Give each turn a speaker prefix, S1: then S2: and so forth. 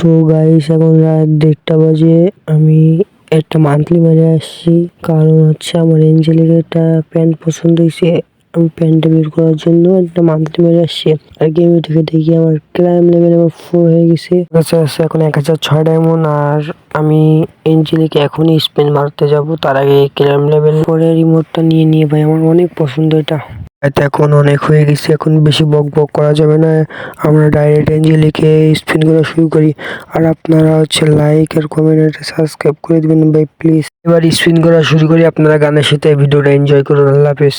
S1: তো গাইস এখন রাত 1:30 বাজে। আমি একটা মান্থলি মেরে আসছি, কারণ হচ্ছে আমার এঞ্জেলির একটা প্যান্ট পছন্দ হয়েছে। আমি প্যান্টটা বের করার জন্য একটা মান্থলি মেরে আসছি। আর গেমে ঢুকে দেখি আমার ক্লাইম লেভেল আমার 4 হয়ে গেছে। আছে এখন 1006 ডায়মন্ড। আর আমি এঞ্জেলিকে এখনই স্পিন মারতে যাব, তার আগে ক্লাইম লেভেল 4 এর রিমোটটা নিয়ে ভাই, আমার অনেক পছন্দ এটা। এটা এখন অনেক হয়ে গেছে, এখন বেশি বক বক করা যাবে না। আমরা ডাইরেক্ট এঞ্জেলিকে স্পিন করা শুরু করি। আর আপনারা হচ্ছে লাইক আর কমেন্ট আর সাবস্ক্রাইব করে দিবেন ভাই প্লিজ। এবার স্পিন করা শুরু করি, আপনারা গানের সাথে ভিডিওটা এনজয় করুন। আল্লাহ হাফেজ।